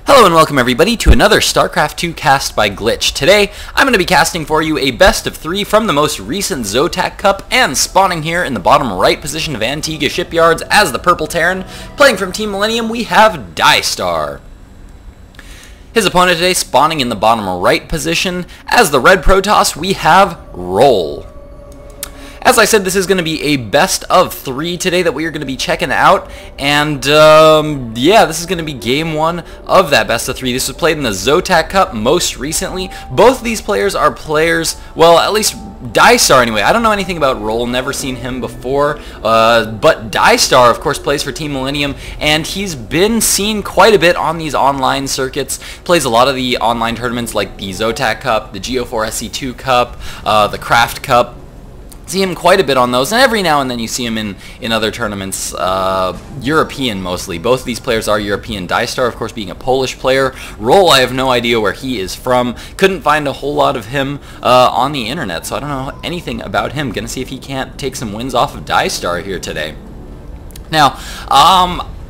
Hello and welcome everybody to another StarCraft 2 cast by Glitch. Today, I'm going to be casting for you a best of 3 from the most recent ZOTAC Cup, and spawning here in the bottom right position of Antiga Shipyards as the Purple Terran. Playing from Team Millennium, we have Mného. His opponent today spawning in the bottom right position as the Red Protoss, we have Roll. As I said, this is going to be a best of 3 today that we are going to be checking out, and yeah, this is going to be game 1 of that best of 3. This was played in the ZOTAC Cup most recently. Both of these players are players, well, at least Mného anyway. I don't know anything about Roll, never seen him before, but Mného, of course, plays for Team Millennium, and he's been seen quite a bit on these online circuits. Plays a lot of the online tournaments like the ZOTAC Cup, the GO4 SC2 Cup, the Craft Cup. See him quite a bit on those, and every now and then you see him in other tournaments, European mostly. Both of these players are European. Mného, of course, being a Polish player. Roll, I have no idea where he is from. Couldn't find a whole lot of him on the internet, so I don't know anything about him. Gonna see if he can't take some wins off of Mného here today. Now,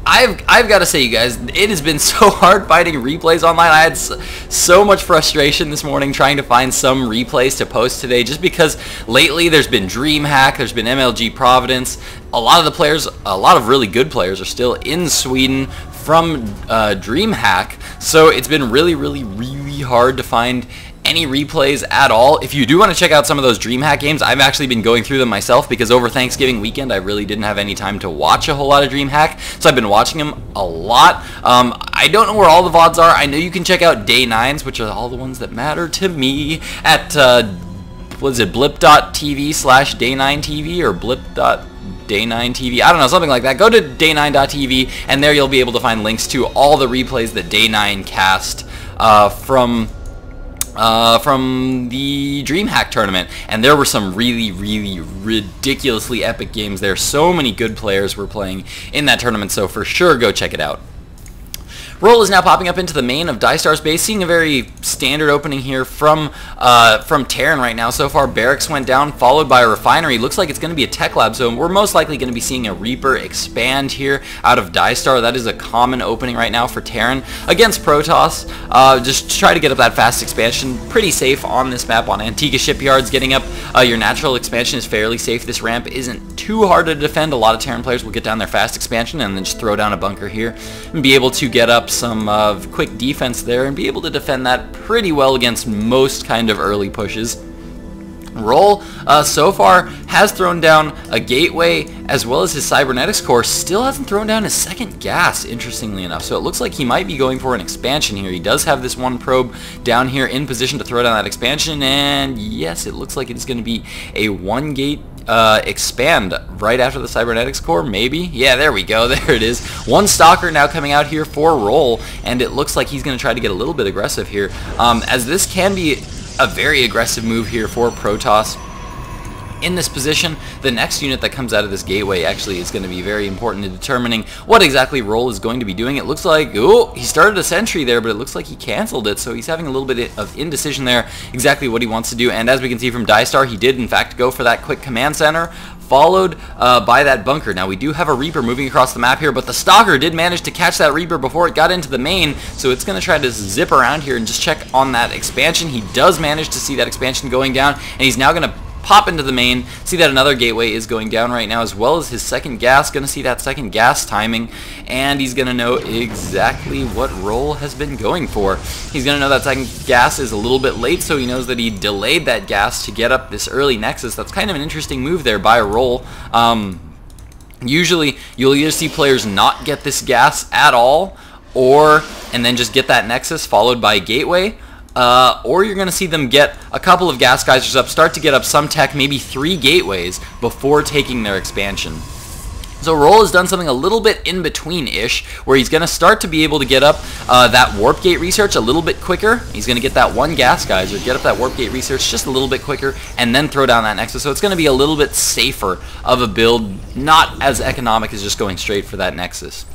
I've got to say, you guys, it has been so hard finding replays online. I had so much frustration this morning trying to find some replays to post today, just because lately there's been DreamHack, there's been MLG Providence. A lot of the players, a lot of really good players are still in Sweden from DreamHack, so it's been really hard to find any replays at all. If you do want to check out some of those DreamHack games, I've actually been going through them myself, because over Thanksgiving weekend I really didn't have any time to watch a whole lot of DreamHack, so I've been watching them a lot. I don't know where all the VODs are. I know you can check out Day 9s, which are all the ones that matter to me, at what is it, blip.tv/day9tv or blip.day9tv, I don't know, something like that. Go to day9.tv, and there you'll be able to find links to all the replays that Day 9 cast from the DreamHack tournament, and there were some really ridiculously epic games there. So many good players were playing in that tournament, so for sure go check it out. Roll is now popping up into the main of MhdieStar's base, seeing a very standard opening here from Terran right now. So far, Barracks went down, followed by a Refinery. Looks like it's going to be a Tech Lab, so we're most likely going to be seeing a Reaper expand here out of MhdieStar. That is a common opening right now for Terran against Protoss. Just try to get up that fast expansion. Pretty safe on this map on Antiga Shipyards. Getting up your natural expansion is fairly safe. This ramp isn't too hard to defend. A lot of Terran players will get down their fast expansion and then just throw down a bunker here and be able to get up some quick defense there and be able to defend that pretty well against most kind of early pushes. Roll so far has thrown down a gateway as well as his cybernetics core. Still hasn't thrown down his second gas, interestingly enough, so it looks like he might be going for an expansion here. He does have this one probe down here in position to throw down that expansion, and yes, it looks like it's going to be a 1-gate expand right after the cybernetics core, maybe. Yeah, there we go. There it is. One Stalker now coming out here for Roll, and it looks like he's going to try to get a little bit aggressive here, as this can be a very aggressive move here for Protoss. In this position, the next unit that comes out of this gateway actually is going to be very important in determining what exactly Roll is going to be doing. It looks like, oh, he started a sentry there, but it looks like he canceled it, so he's having a little bit of indecision there, exactly what he wants to do. And as we can see from MhdieStar, he did in fact go for that quick command center, followed by that bunker. Now we do have a Reaper moving across the map here, but the Stalker did manage to catch that Reaper before it got into the main, so it's going to try to zip around here and just check on that expansion. He does manage to see that expansion going down, and he's now going to pop into the main. See that another gateway is going down right now, as well as his second gas. Going to see that second gas timing, and he's going to know exactly what Roll has been going for. He's going to know that second gas is a little bit late, so he knows that he delayed that gas to get up this early nexus. That's kind of an interesting move there by Roll. Usually you'll either see players not get this gas at all, and then just get that nexus followed by gateway. Or you're going to see them get a couple of gas geysers up, start to get up some tech, maybe 3 gateways before taking their expansion. So Roll has done something a little bit in between-ish, where he's going to start to be able to get up that warp gate research a little bit quicker. He's going to get that 1 gas geyser, get up that warp gate research just a little bit quicker, and then throw down that nexus. So it's going to be a little bit safer of a build, not as economic as just going straight for that nexus.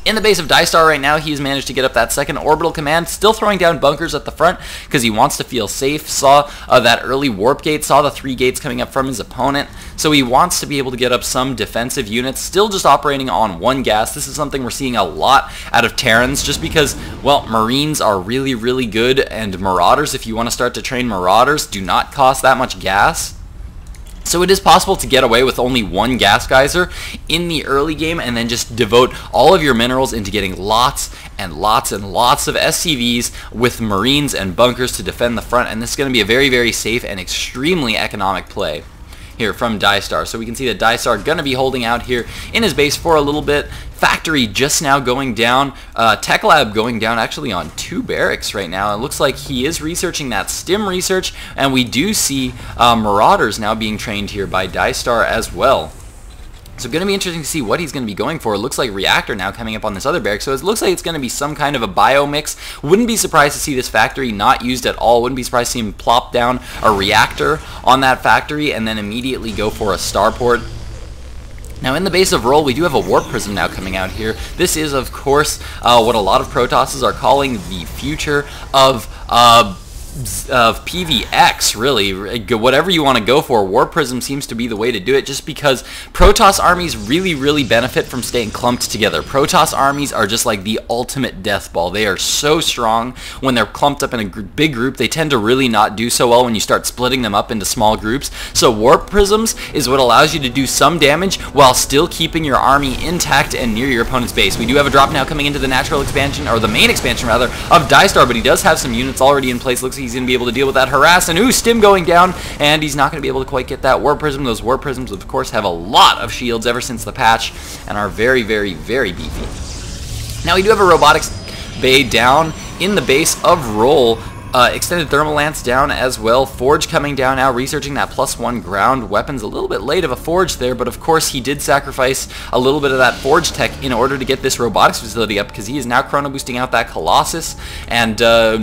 In the base of DieStar right now, he's managed to get up that second orbital command, still throwing down bunkers at the front because he wants to feel safe. Saw that early warp gate, saw the 3 gates coming up from his opponent, so he wants to be able to get up some defensive units, still just operating on 1 gas. This is something we're seeing a lot out of Terrans, just because, well, Marines are really, really good, and Marauders, if you want to start to train Marauders, do not cost that much gas. So it is possible to get away with only 1 gas geyser in the early game and then just devote all of your minerals into getting lots and lots and lots of SCVs with Marines and bunkers to defend the front, and this is going to be a very, very safe and extremely economic play here from DieStar. So we can see that DieStar going to be holding out here in his base for a little bit. Factory just now going down. Tech Lab going down actually on 2 barracks right now. It looks like he is researching that stim research, and we do see Marauders now being trained here by DieStar as well. So going to be interesting to see what he's going to be going for. It looks like Reactor now coming up on this other barrack, so it looks like it's going to be some kind of a bio mix. Wouldn't be surprised to see this factory not used at all. Wouldn't be surprised to see him plop down a Reactor on that factory and then immediately go for a starport. Now in the base of Roll, we do have a Warp Prism now coming out here. This is, of course, what a lot of Protosses are calling the future of PvX, really. Whatever you want to go for, Warp Prism seems to be the way to do it, just because Protoss armies really, really benefit from staying clumped together. Protoss armies are just like the ultimate death ball. They are so strong when they're clumped up in a big group. They tend to really not do so well when you start splitting them up into small groups. So Warp Prisms is what allows you to do some damage while still keeping your army intact and near your opponent's base. We do have a drop now coming into the natural expansion, or the main expansion rather, of DieStar, but he does have some units already in place. Looks like he's going to be able to deal with that harass, and ooh, stim going down, and he's not going to be able to quite get that Warp Prism. Those Warp Prisms, of course, have a lot of shields ever since the patch and are very, very, very beefy. Now we do have a robotics bay down in the base of Roll. Extended Thermal Lance down as well. Forge coming down now, researching that +1 ground weapons. A little bit late of a Forge there, but of course he did sacrifice a little bit of that Forge tech in order to get this robotics facility up, because he is now chrono boosting out that Colossus, and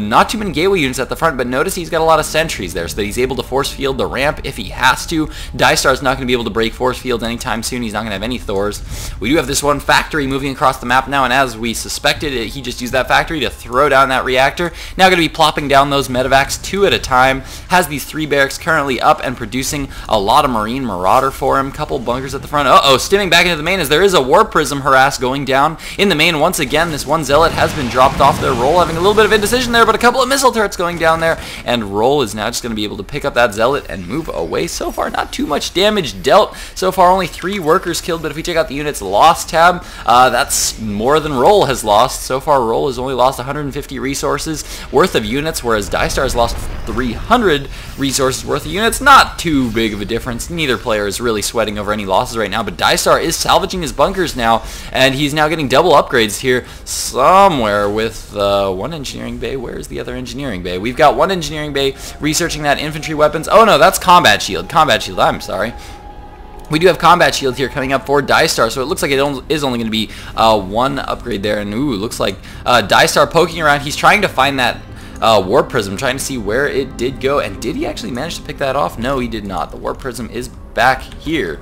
not too many gateway units at the front, but notice he's got a lot of sentries there, so that he's able to force field the ramp if he has to. DieStar's not going to be able to break force fields anytime soon. He's not going to have any Thors. We do have this one factory moving across the map now, and as we suspected, he just used that factory to throw down that reactor. Now going to be plopping down those medevacs 2 at a time. Has these 3 barracks currently up and producing a lot of Marine Marauder for him. Couple bunkers at the front. Uh-oh, stimming back into the main as there is a Warp Prism harass going down in the main once again. This one Zealot has been dropped off their Roll, having a little bit of indecision there, but a couple of missile turrets going down there, and Roll is now just going to be able to pick up that Zealot and move away. So far, not too much damage dealt. So far, only 3 workers killed, but if we check out the units lost tab, that's more than Roll has lost. So far, Roll has only lost 150 resources worth of units, whereas DieStar has lost 300 resources worth of units. Not too big of a difference. Neither player is really sweating over any losses right now, but DieStar is salvaging his bunkers now, and he's now getting double upgrades here somewhere with 1 engineering bay. Where's the other engineering bay? We've got 1 engineering bay researching that infantry weapons. Oh no, that's combat shield. Combat shield, I'm sorry. We do have combat shield here coming up for DieStar, so it looks like it is only going to be 1 upgrade there, and ooh, looks like DieStar poking around. He's trying to find that Warp Prism, trying to see where it did go, and did he actually manage to pick that off? No, he did not. The Warp Prism is back here,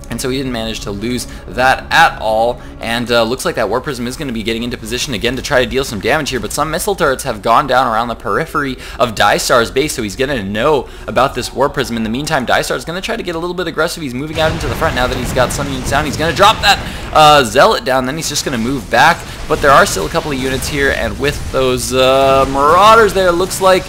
and so he didn't manage to lose that at all, and looks like that Warp Prism is going to be getting into position again to try to deal some damage here, but some missile turrets have gone down around the periphery of DieStar's base, so he's going to know about this Warp Prism. In the meantime, DieStar is going to try to get a little bit aggressive. He's moving out into the front now that he's got some units down. He's going to drop that Zealot down, then he's just going to move back, but there are still a couple of units here, and with those Marauders there, looks like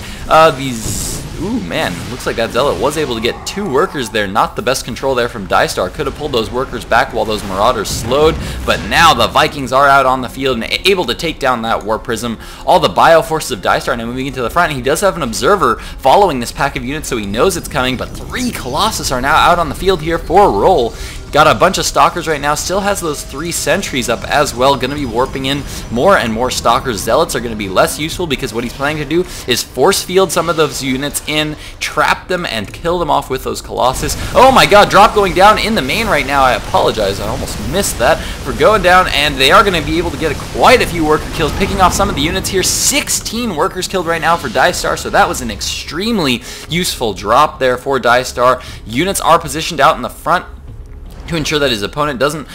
these... Ooh, man, looks like that Zealot was able to get 2 workers there. Not the best control there from DieStar. Could have pulled those workers back while those Marauders slowed, but now the Vikings are out on the field and able to take down that Warp Prism. All the bio forces of DieStar now moving into the front. He does have an observer following this pack of units, so he knows it's coming, but 3 Colossus are now out on the field here for Roll. Got a bunch of Stalkers right now, still has those 3 sentries up as well, going to be warping in more and more Stalkers. Zealots are going to be less useful because what he's planning to do is force field some of those units in, trap them, and kill them off with those Colossus. Oh my god, drop going down in the main right now. I apologize, I almost missed that for going down, and they are going to be able to get quite a few worker kills, picking off some of the units here. 16 workers killed right now for DieStar, so that was an extremely useful drop there for DieStar. Units are positioned out in the front. to ensure that his opponent doesn't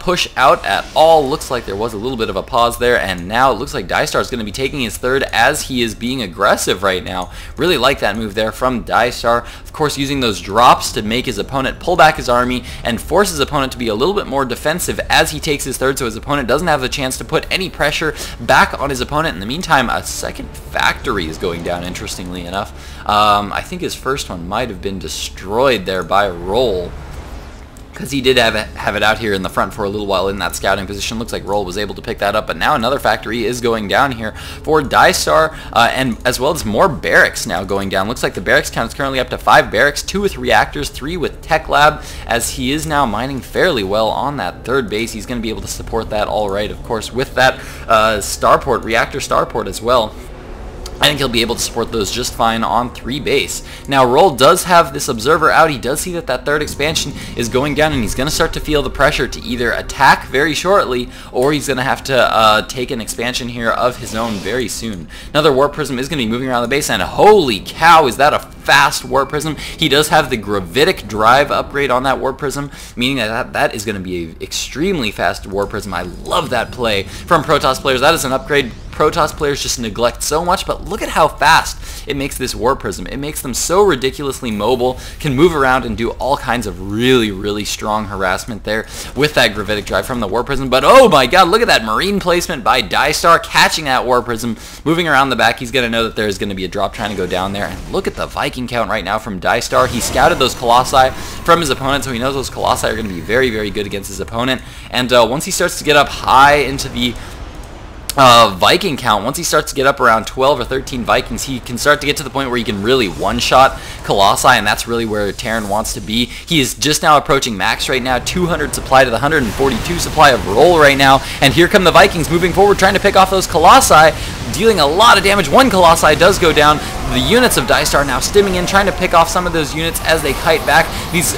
push out at all. Looks like there was a little bit of a pause there, and now it looks like DieStar is going to be taking his third as he is being aggressive right now. Really like that move there from DieStar. Of course, using those drops to make his opponent pull back his army and force his opponent to be a little bit more defensive as he takes his third, so his opponent doesn't have the chance to put any pressure back on his opponent. In the meantime, a second factory is going down, interestingly enough. I think his first one might have been destroyed there by Roll, because he did have it out here in the front for a little while in that scouting position. Looks like Roll was able to pick that up, but now another factory is going down here for DieStar, and as well as more barracks now going down. Looks like the barracks count is currently up to 5 barracks, 2 with reactors, 3 with tech lab, as he is now mining fairly well on that third base. He's going to be able to support that all right, of course, with that starport, reactor starport as well. I think he'll be able to support those just fine on 3 base. Now, Roll does have this observer out. He does see that that third expansion is going down, and he's going to start to feel the pressure to either attack very shortly, or he's going to have to take an expansion here of his own very soon. Another Warp Prism is going to be moving around the base, and holy cow, is that a fast Warp Prism. He does have the gravitic drive upgrade on that Warp Prism, meaning that that is going to be an extremely fast Warp Prism. I love that play from Protoss players. That is an upgrade Protoss players just neglect so much, but look at how fast it makes this Warp Prism. It makes them so ridiculously mobile, can move around and do all kinds of really, really strong harassment there with that gravitic drive from the Warp Prism. But oh my god, look at that Marine placement by DieStar, catching that Warp Prism, moving around the back. He's going to know that there's going to be a drop trying to go down there. And look at the Viking count right now from DieStar. He scouted those Colossi from his opponent, so he knows those Colossi are going to be very, very good against his opponent. And once he starts to get up high into the Viking count, once he starts to get up around 12 or 13 Vikings, he can start to get to the point where he can really one-shot Colossi, and that's really where Terran wants to be. He is just now approaching max right now, 200 supply to the 142 supply of Roll right now, and here come the Vikings moving forward, trying to pick off those Colossi, dealing a lot of damage. One Colossi does go down. The units of DieStar now stimming in, trying to pick off some of those units as they kite back. These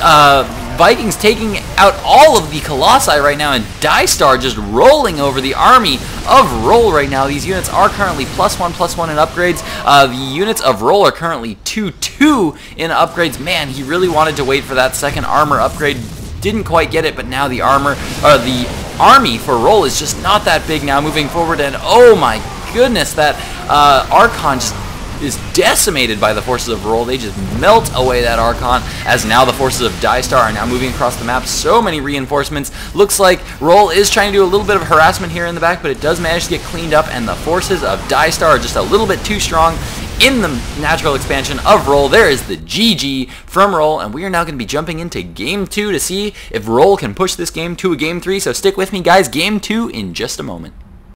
Vikings taking out all of the Colossi right now, and DieStar just rolling over the army of Roll right now. These units are currently +1/+1 in upgrades. The units of Roll are currently 2/2 in upgrades. Man, he really wanted to wait for that second armor upgrade. Didn't quite get it, but now the army for Roll is just not that big now moving forward, and oh my goodness, that Archon just is decimated by the forces of Roll. They just melt away that Archon, as now the forces of DieStar are now moving across the map. So many reinforcements. Looks like Roll is trying to do a little bit of harassment here in the back, but it does manage to get cleaned up, and the forces of DieStar are just a little bit too strong in the natural expansion of Roll. There is the GG from Roll, and we are now going to be jumping into Game 2 to see if Roll can push this game to a Game 3, so stick with me, guys. Game 2 in just a moment.